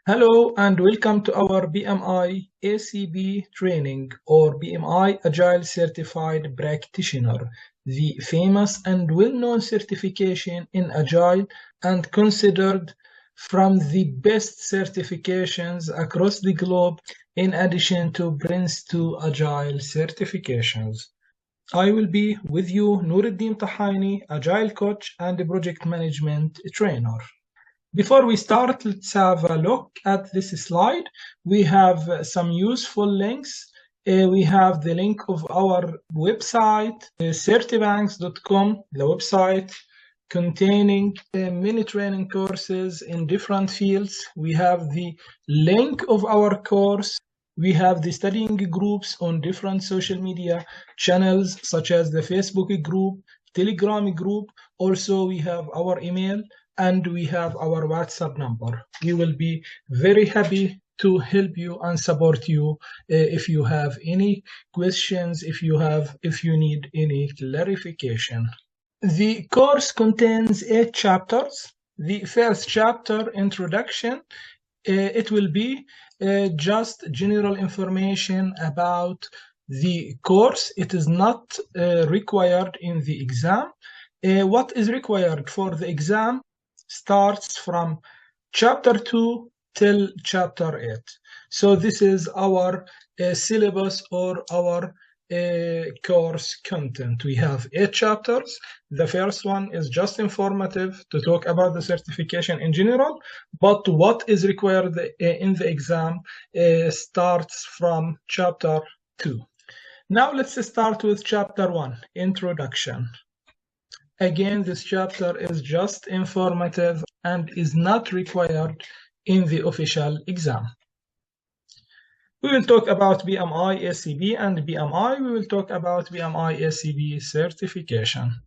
Hello and welcome to our PMI-ACP training or PMI Agile Certified Practitioner, the famous and well-known certification in Agile and considered from the best certifications across the globe in addition to Prince2 Agile certifications. I will be with you, Nuruddin Tahani, Agile Coach and Project Management Trainer. Before we start, let's have a look at this slide. We have some useful links. We have the link of our website, certibanks.com, the website containing many training courses in different fields. We have the link of our course. We have the studying groups on different social media channels, such as the Facebook group, Telegram group. Also, we have our email and we have our WhatsApp number. We will be very happy to help you and support you if you have any questions, if you need any clarification. The course contains 8 chapters. The first chapter, introduction, it will be just general information about the course. It is not required in the exam. What is required for the exam starts from chapter 2 till chapter 8. So this is our syllabus or our course content. We have 8 chapters. The first one is just informative to talk about the certification in general, but what is required in the exam starts from chapter 2. Now let's start with chapter 1, introduction. Again, this chapter is just informative and is not required in the official exam. We will talk about PMI-ACP and PMI. We will talk about PMI-ACP certification.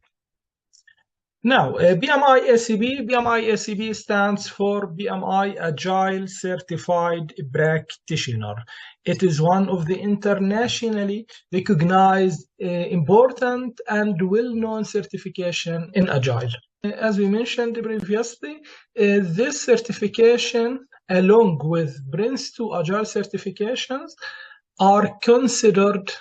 Now, PMI-ACP stands for PMI Agile Certified Practitioner. It is one of the internationally recognized, important and well-known certification in Agile. As we mentioned previously, this certification, along with Prince2 Agile certifications, are considered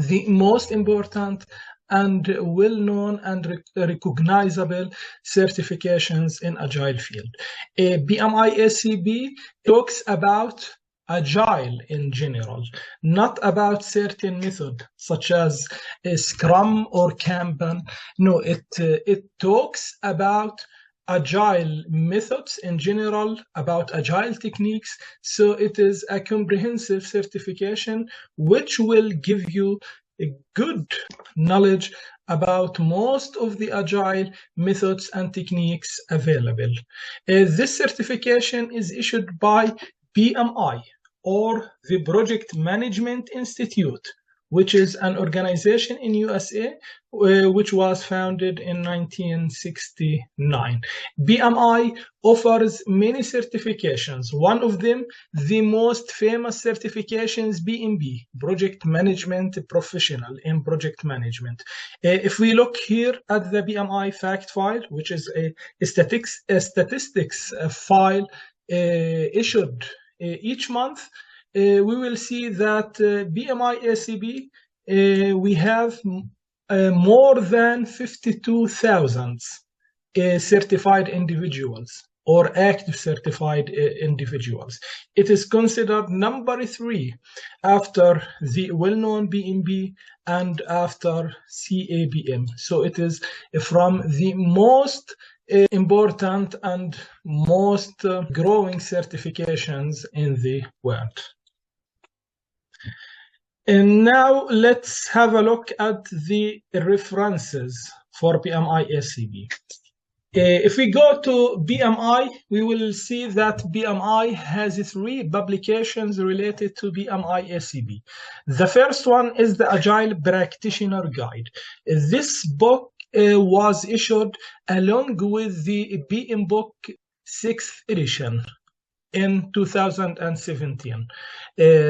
the most important and well-known and recognizable certifications in Agile field. PMI-ACP talks about Agile in general, not about certain method such as Scrum or Kanban. No, it talks about Agile methods in general, about Agile techniques. So it is a comprehensive certification which will give you a good knowledge about most of the Agile methods and techniques available. This certification is issued by PMI, or the Project Management Institute, which is an organization in USA which was founded in 1969. PMI offers many certifications. One of them, the most famous certification, is PMP, Project Management Professional in Project Management. If we look here at the PMI fact file, which is a statistics file issued each month, we will see that PMI-ACP, we have more than 52,000 certified individuals or active certified individuals. It is considered number 3 after the well-known PMP and after CAPM. So it is from the most important and most growing certifications in the world. And now let's have a look at the references for PMI-ACP. If we go to PMI, we will see that PMI has 3 publications related to PMI-ACP. The first one is the Agile Practitioner Guide. This book was issued along with the PM Book 6th edition in 2017.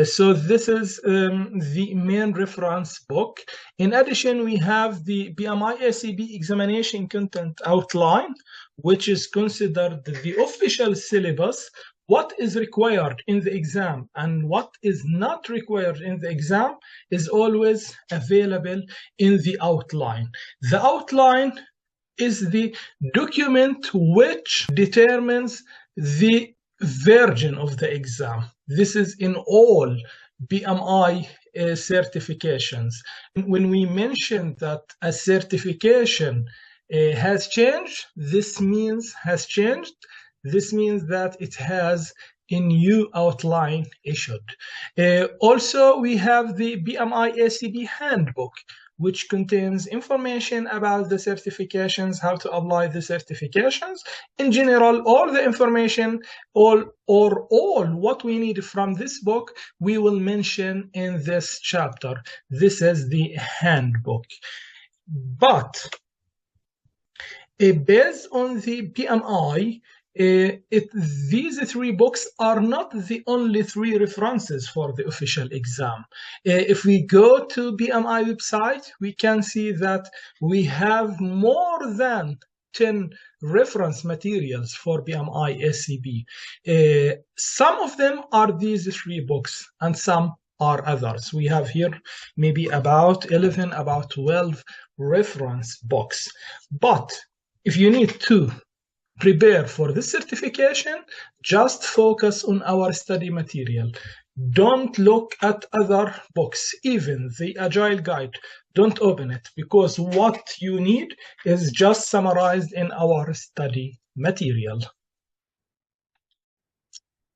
So this is the main reference book. In addition, we have the PMI-ACP examination content outline, which is considered the official syllabus what is required in the exam and what is not required in the exam is always available in the outline. The outline is the document which determines the version of the exam. This is in all PMI certifications. When we mention that a certification has changed, this means that it has a new outline issued. Also, we have the PMI-ACP handbook, which contains information about the certifications, how to apply the certifications. In general, all the information, all what we need from this book, we will mention in this chapter. This is the handbook. But based on the PMI, these three books are not the only three references for the official exam. If we go to PMI website, we can see that we have more than 10 reference materials for PMI-ACP. Some of them are these three books and some are others. We have here maybe about 11, about 12 reference books. But if you need to prepare for this certification, just focus on our study material. Don't look at other books, even the Agile Guide. Don't open it, because what you need is just summarized in our study material.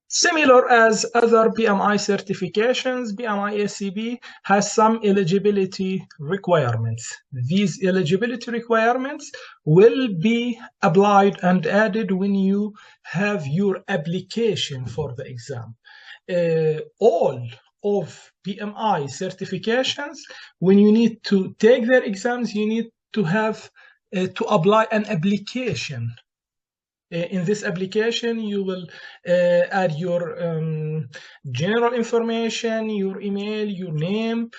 Similar as other PMI certifications, PMI-ACP has some eligibility requirements. These eligibility requirements will be applied and added when you have your application for the exam. All of PMI certifications, when you need to take their exams, you need to have to apply an application. In this application, you will add your general information, your email, your name,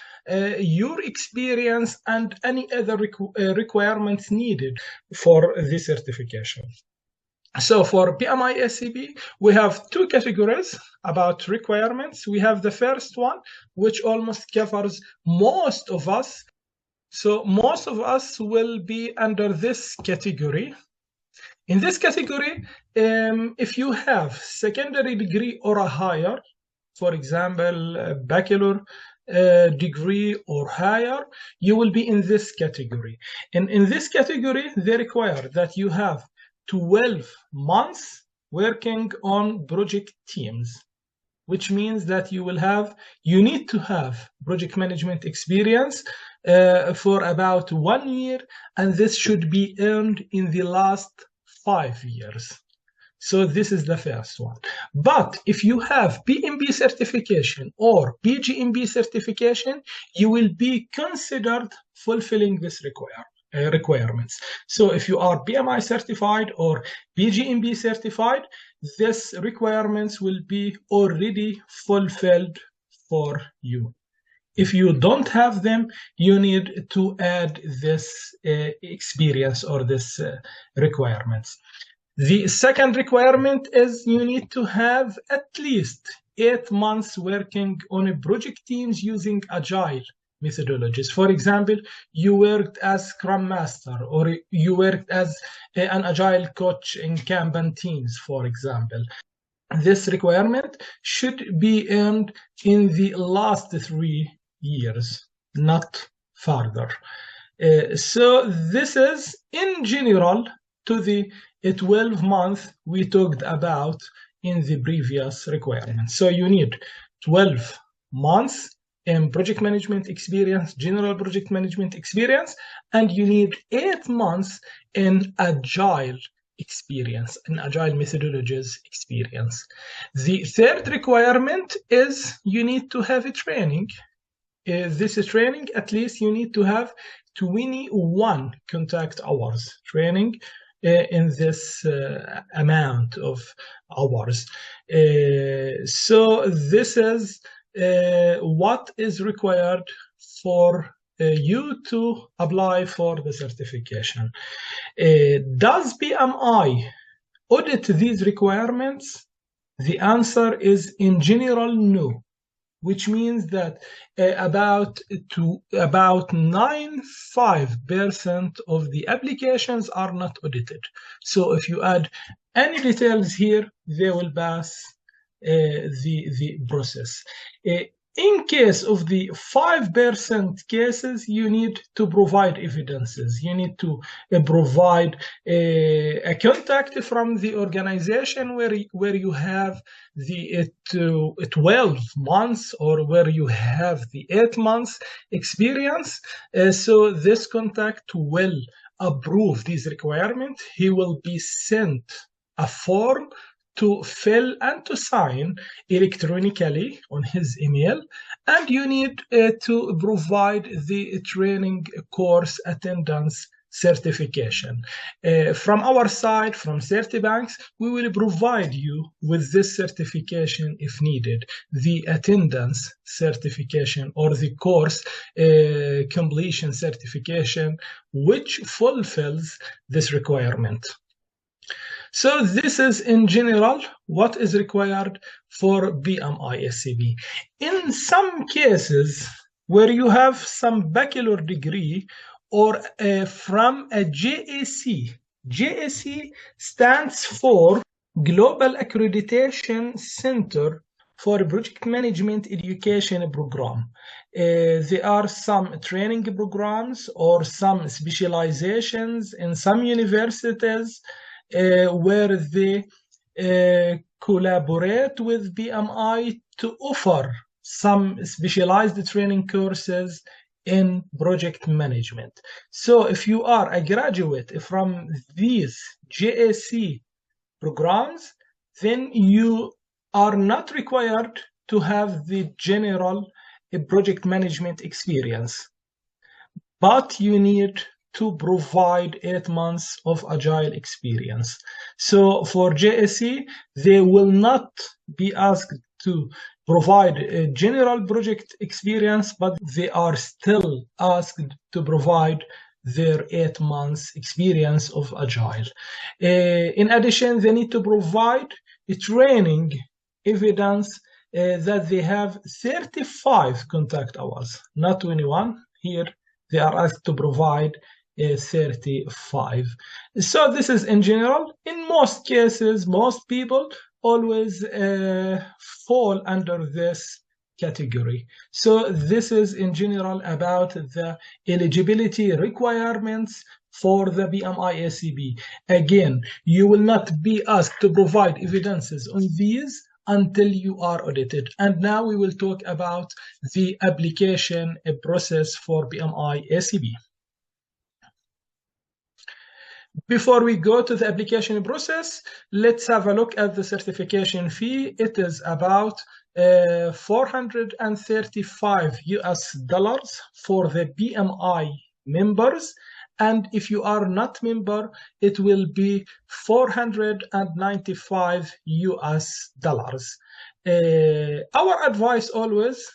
your experience, and any other requirements needed for this certification. So for PMI-ACP, we have two categories about requirements. We have the first one, which almost covers most of us. So most of us will be under this category. In this category, if you have secondary degree or a higher, for example, a bachelor degree or higher, you will be in this category. And in this category, they require that you have 12 months working on project teams, which means that you need to have project management experience for about 1 year, and this should be earned in the last 5 years. So this is the first one. But if you have PMP certification or PGMP certification, you will be considered fulfilling this requirements. So if you are PMI certified or PGMP certified, these requirements will be already fulfilled for you. If you don't have them, you need to add this experience or this requirements. The second requirement is you need to have at least 8 months working on a project teams using Agile methodologies. For example, you worked as Scrum Master, or you worked as an Agile coach in Kanban teams, for example. This requirement should be earned in the last 3 years, not further. So this is in general to the 12 months we talked about in the previous requirements. So you need 12 months in project management experience, general project management experience, and you need 8 months in Agile experience, in Agile methodologies experience. The third requirement is you need to have a training. This is training, at least you need to have 21 contact hours training in this amount of hours. So this is what is required for you to apply for the certification. Does PMI audit these requirements? The answer is in general no, which means that about 95% of the applications are not audited. So if you add any details here, they will pass the process. In case of the 5% cases, you need to provide evidences. You need to provide a contact from the organization where you have the 12 months or where you have the 8 months experience. So this contact will approve these requirements. He will be sent a form to fill and to sign electronically on his email, and you need to provide the training course attendance certification. From our side, from CertiBanks, we will provide you with this certification if needed, the attendance certification or the course completion certification, which fulfills this requirement. So this is in general what is required for PMI-ACP. In some cases where you have some bachelor degree or from a JAC, JAC stands for Global Accreditation Center for Project Management Education Program. There are some training programs or some specializations in some universities where they collaborate with PMI to offer some specialized training courses in project management. So if you are a graduate from these JAC programs, then you are not required to have the general project management experience, but you need to provide 8 months of agile experience. So for JAC, they will not be asked to provide a general project experience, but they are still asked to provide their 8 months experience of agile. In addition, they need to provide a training evidence that they have 35 contact hours, not 21. Here, they are asked to provide 35. So this is in general. In most cases, most people always fall under this category. So this is in general about the eligibility requirements for the PMI-ACP. Again, you will not be asked to provide evidences on these until you are audited. And now we will talk about the application process for PMI-ACP. Before we go to the application process, let's have a look at the certification fee. It is about $435 for the PMI members. And if you are not member, it will be $495. Our advice always,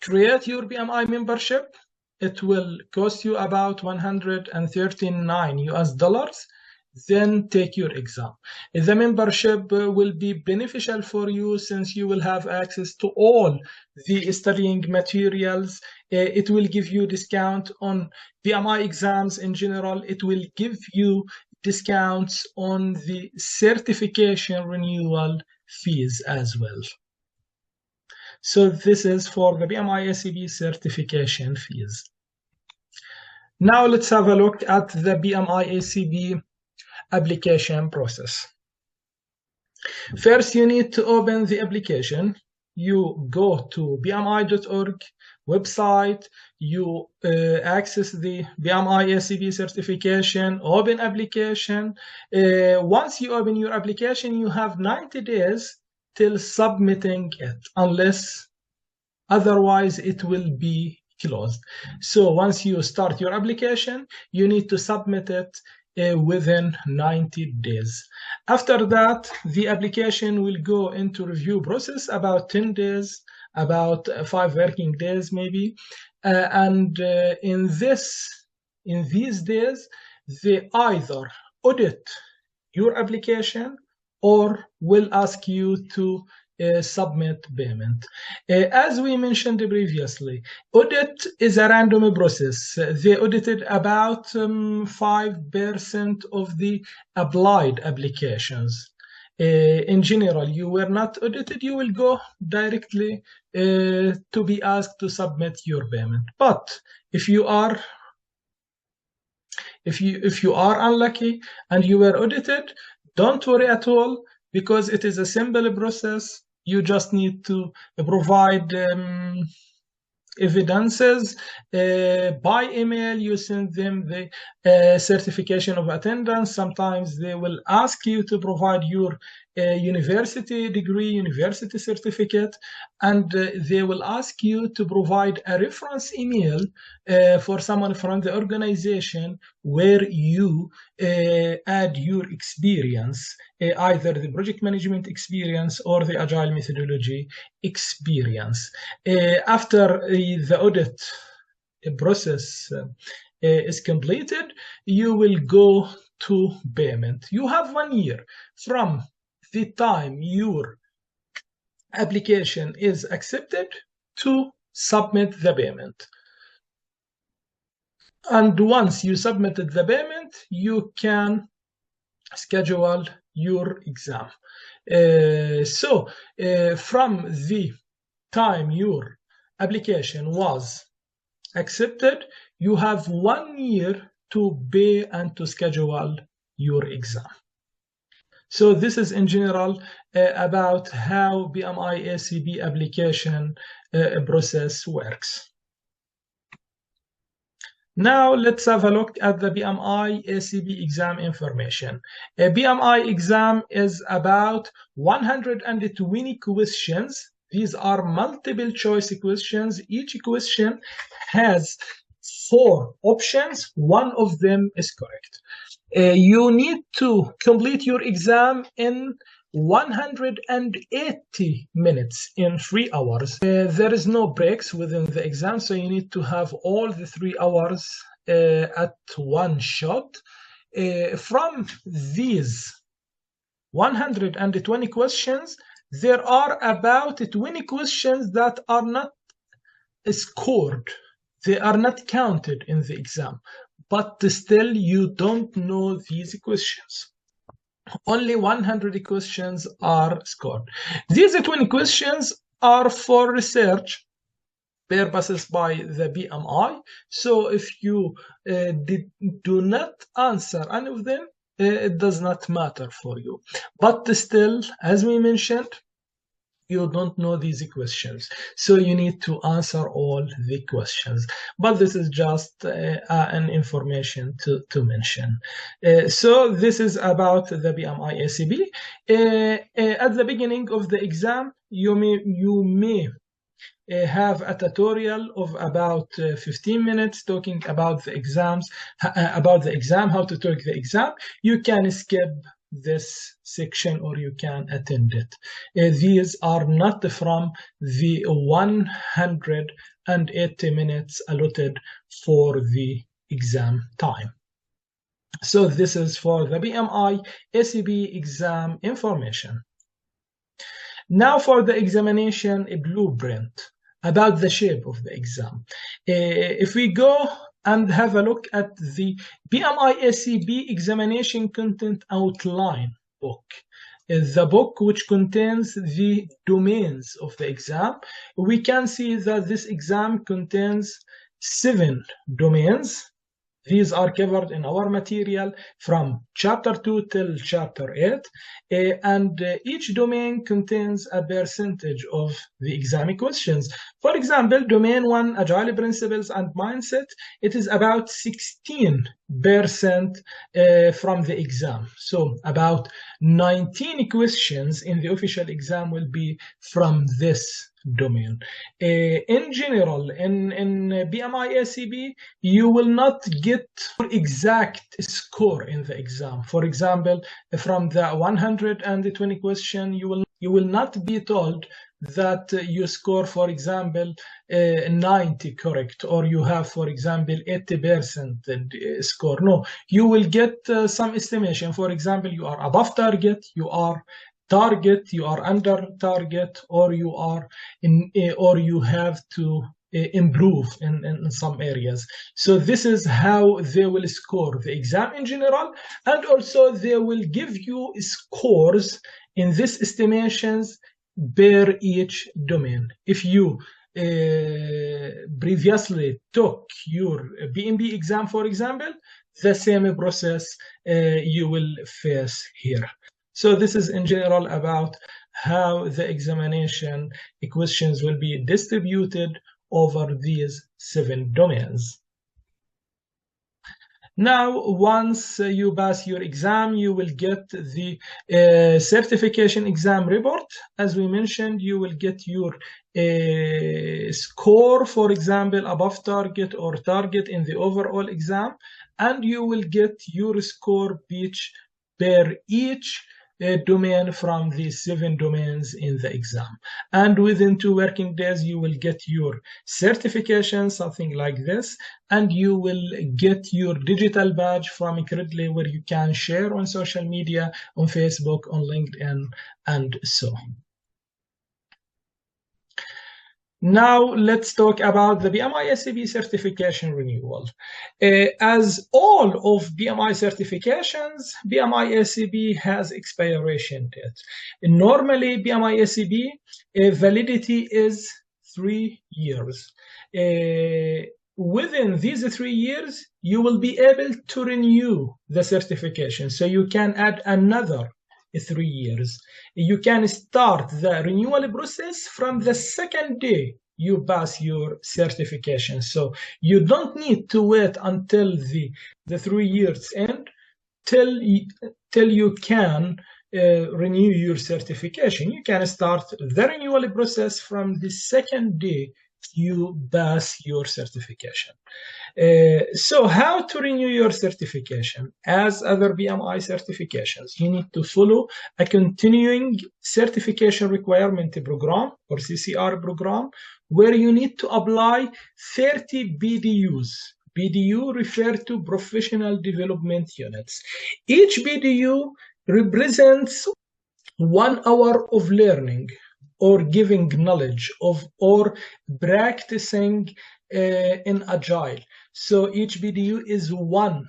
create your PMI membership. It will cost you about $139. Then take your exam. The membership will be beneficial for you since you will have access to all the studying materials. It will give you discount on PMI exams in general. It will give you discounts on the certification renewal fees as well. So this is for the PMI-ACP certification fees. Now let's have a look at the PMI-ACP application process. First, you need to open the application. You go to pmi.org website, you access the PMI-ACP certification, open application. Once you open your application, you have 90 days till submitting it, unless otherwise it will be closed. So once you start your application, you need to submit it within 90 days. After that, the application will go into review process about 10 days, about 5 working days maybe. In these days, they either audit your application or will ask you to submit payment. As we mentioned previously, audit is a random process. They audited about 5% of the applied applications. In general, you were not audited, you will go directly to be asked to submit your payment. But if you are unlucky and you were audited, don't worry at all, because it is a simple process. You just need to provide evidences by email. You send them the certification of attendance. Sometimes they will ask you to provide your university degree, university certificate, and they will ask you to provide a reference email for someone from the organization where you add your experience, either the project management experience or the agile methodology experience. After the audit process is completed, you will go to payment. You have 1 year from the time your application is accepted to submit the payment. And once you submitted the payment, you can schedule your exam. From the time your application was accepted, you have 1 year to pay and to schedule your exam. So this is in general about how PMI-ACP application process works. Now let's have a look at the PMI-ACP exam information. A PMI exam is about 120 questions. These are multiple choice questions. Each question has 4 options. One of them is correct. You need to complete your exam in 180 minutes, in 3 hours. There is no breaks within the exam, so you need to have all the 3 hours at one shot. From these 120 questions, there are about 20 questions that are not scored. They are not counted in the exam, but still you don't know these questions. Only 100 questions are scored. These 20 questions are for research purposes by the PMI. So if you do not answer any of them, it does not matter for you. But still, as we mentioned, you don't know these questions, so you need to answer all the questions. But this is just an information to mention. So this is about the PMI-ACP. At the beginning of the exam, you may have a tutorial of about 15 minutes talking about the exam, how to take the exam. You can skip this section or you can attend it. These are not from the 180 minutes allotted for the exam time. So this is for the PMI-ACP exam information. Now for the examination blueprint, about the shape of the exam. If we go and have a look at the PMI-ACP examination content outline book, the book which contains the domains of the exam, we can see that this exam contains 7 domains. These are covered in our material from chapter 2 till chapter 8, and each domain contains a percentage of the exam questions. For example, domain 1, agile principles and mindset, it is about 16% from the exam. So about 19 questions in the official exam will be from this domain. In general, in PMI-ACP, you will not get exact score in the exam. For example, from the 120 question, you will You will not be told that you score, for example, 90 correct, or you have, for example, 80% score. No, you will get some estimation. For example, you are above target, you are under target, or you are or you have to improve in some areas. So this is how they will score the exam in general, and also they will give you scores in these estimations per each domain. If you previously took your PMP exam, for example, the same process you will face here. So this is in general about how the examination questions will be distributed over these 7 domains. Now, once you pass your exam, you will get the certification exam report. As we mentioned, you will get your score, for example, above target or target in the overall exam, and you will get your score per each domain from the 7 domains in the exam. And within 2 working days, you will get your certification, something like this, and you will get your digital badge from Credly, where you can share on social media, on Facebook, on LinkedIn, and so on. Now let's talk about the PMI-ACP certification renewal. As all of PMI certifications, PMI-ACP has expiration date. Normally, PMI-ACP validity is 3 years. Within these 3 years, you will be able to renew the certification, so you can add another 3 years. You can start the renewal process from the second day you pass your certification. So you don't need to wait until the 3 years end till you can renew your certification. You can start the renewal process from the second day you pass your certification. So how to renew your certification? As other PMI certifications, you need to follow a continuing certification requirement program, or CCR program, where you need to apply 30 BDUs. BDU refer to professional development units. Each BDU represents 1 hour of learning or giving knowledge or practicing in Agile. So each BDU is 1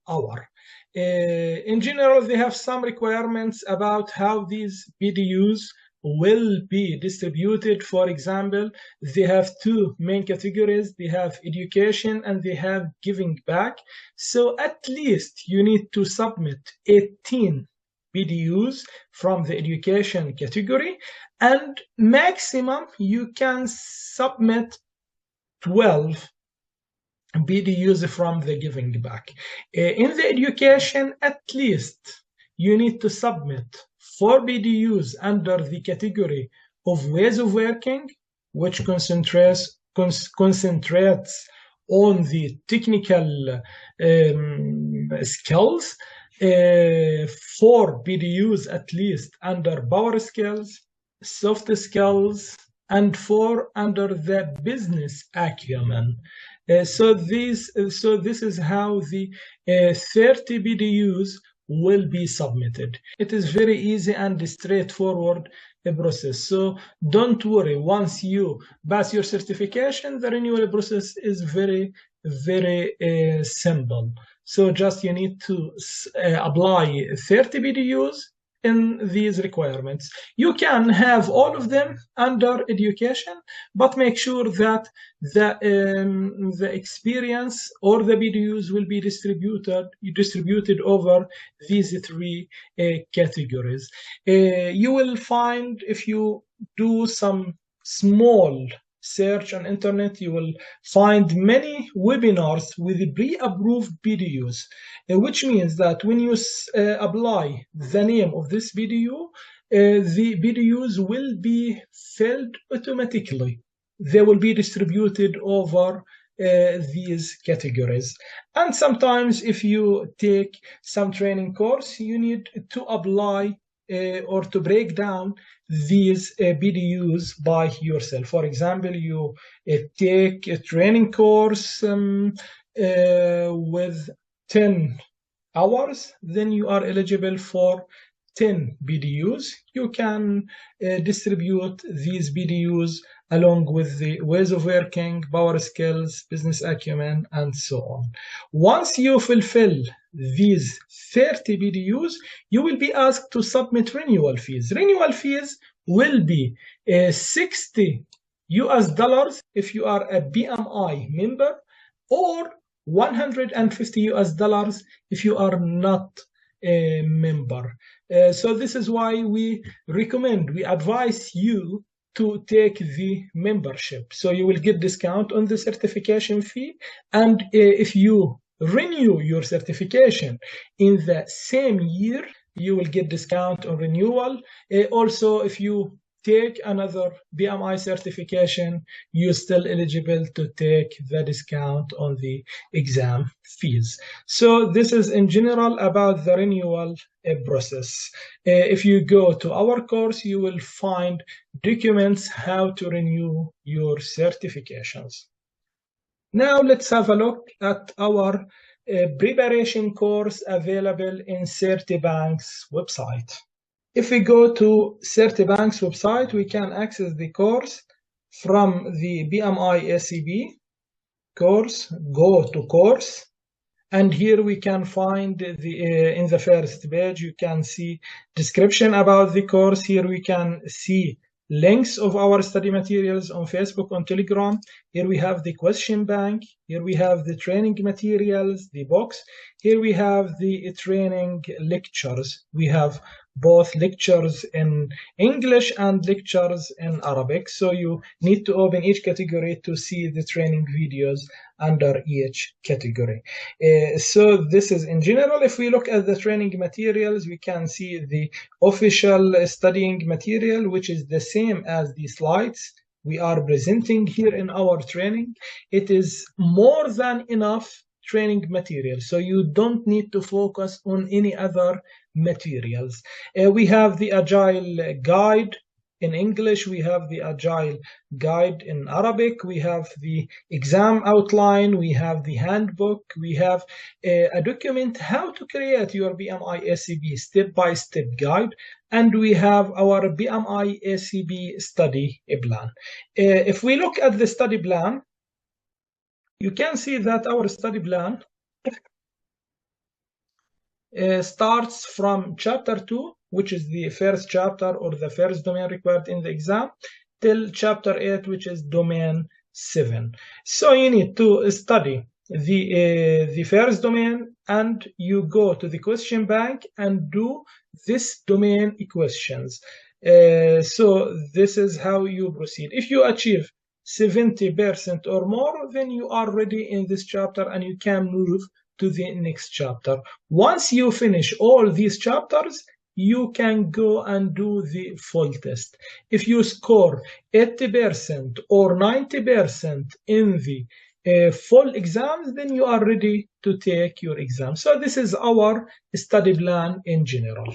hour. In general, they have some requirements about how these BDUs will be distributed. For example, they have 2 main categories. They have education and they have giving back. So at least you need to submit 18 BDUs from the education category, and maximum you can submit 12 BDUs from the giving back. In the education, at least you need to submit 4 BDUs under the category of ways of working, which concentrates on the technical skills, 4 BDUs at least under power skills, soft skills, and 4 under the business acumen. So this is how the 30 BDUs will be submitted. It is very easy and straightforward process. So don't worry, once you pass your certification, the renewal process is very, very simple. So just you need to apply 30 BDUs in these requirements. You can have all of them under education, but make sure that the experience or the BDUs will be distributed over these 3 categories. You will find, if you do some small search on internet, you will find many webinars with pre-approved BDUs, which means that when you apply the name of this BDU, the BDUs will be filled automatically. They will be distributed over these categories. And sometimes if you take some training course, you need to apply or to break down these BDUs by yourself. For example, you take a training course with 10 hours, then you are eligible for 10 BDUs. You can distribute these BDUs along with the ways of working, power skills, business acumen, and so on. Once you fulfill these 30 BDUs, you will be asked to submit renewal fees. Renewal fees will be $60 if you are a BMI member, or $150 if you are not a member. So this is why we advise you to take the membership. So you will get discount on the certification fee, and if you renew your certification in the same year, you will get discount on renewal. Also, if you take another BMI certification, you're still eligible to take the discount on the exam fees. So this is in general about the renewal process. If you go to our course, you will find documents how to renew your certifications. Now let's have a look at our preparation course available in Certibank's website. If we go to Certibank's website, we can access the course from the PMI-ACP course, go to course, and here we can find in the first page, you can see description about the course. Here we can see links of our study materials on Facebook, on Telegram. Here we have the question bank. Here we have the training materials, the box. Here we have the training lectures. We have both lectures in English and lectures in Arabic. So you need to open each category to see the training videos under each category. So this is in general. If we look at the training materials, we can see the official studying material, which is the same as the slides we are presenting here in our training. It is more than enough training material, so you don't need to focus on any other materials. We have the Agile guide in English, we have the Agile guide in Arabic, we have the exam outline, we have the handbook, we have a document how to create your PMI-ACP step-by-step guide, and we have our PMI-ACP study plan. If we look at the study plan, you can see that our study plan starts from chapter 2, which is the first chapter or the first domain required in the exam, till chapter 8, which is domain 7. So you need to study the first domain, and you go to the question bank and do this domain questions. So this is how you proceed. If you achieve 70% or more, then you are ready in this chapter and you can move to the next chapter. Once you finish all these chapters, you can go and do the full test. If you score 80% or 90% in the full exams, then you are ready to take your exam. So this is our study plan in general.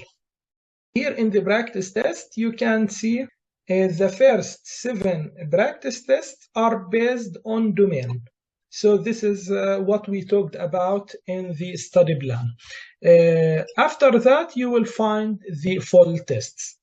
Here in the practice test, you can see the first 7 practice tests are based on domain. So this is what we talked about in the study plan. After that, you will find the full tests.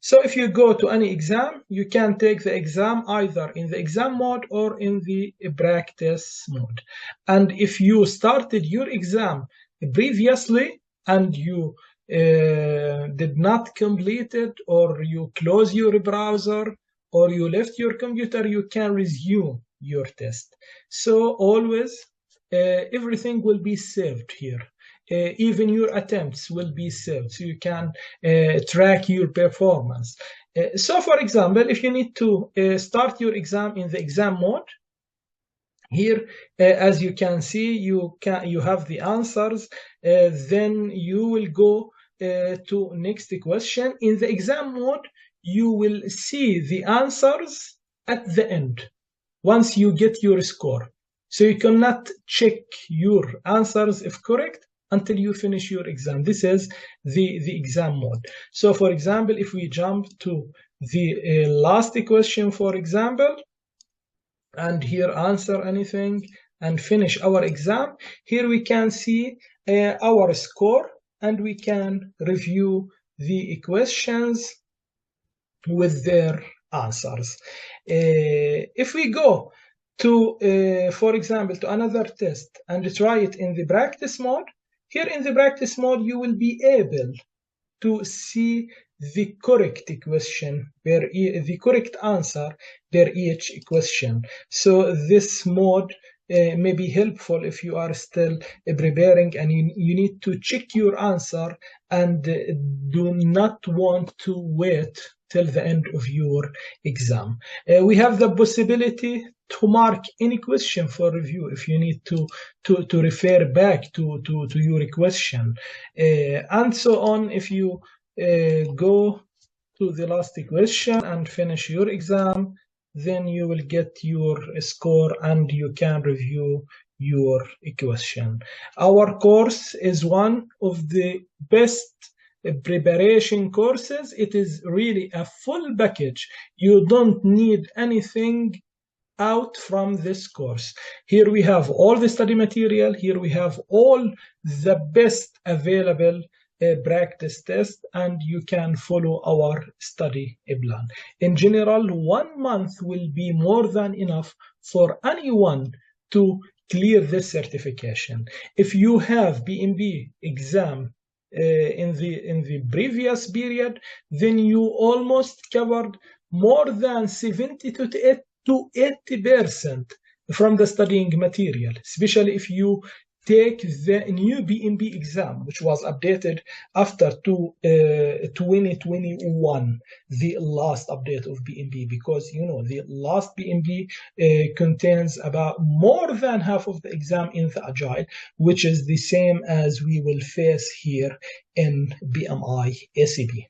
So if you go to any exam, you can take the exam either in the exam mode or in the practice mode. And if you started your exam previously and you did not complete it, or you close your browser, or you left your computer, you can resume your test. So always everything will be saved here. Even your attempts will be saved, so you can track your performance. So for example, if you need to start your exam in the exam mode, here, as you can see, you have the answers. Then you will go to next question. In the exam mode, you will see the answers at the end once you get your score. So you cannot check your answers if correct until you finish your exam. This is the exam mode. So for example, if we jump to the last question, for example, and here answer anything and finish our exam, here we can see our score, and we can review the questions with their answers. If we go to, for example, to another test and try it in the practice mode, here in the practice mode, you will be able to see the correct question, the correct answer per each question. So this mode may be helpful if you are still preparing and you need to check your answer and do not want to wait till the end of your exam. We have the possibility to mark any question for review if you need to refer back to your question, and so on. If you go to the last question and finish your exam, then you will get your score and you can review your question. Our course is one of the best preparation courses. It is really a full package. You don't need anything out from this course. Here we have all the study material. Here we have all the best available practice test, and you can follow our study plan. In general, 1 month will be more than enough for anyone to clear this certification. If you have PMP exam in the previous period, then you almost covered more than 70 to 80% from the studying material, especially if you take the new PMP exam, which was updated after 2021, the last update of PMP, because the last PMP contains about more than half of the exam in the Agile, which is the same as we will face here in PMI-ACP.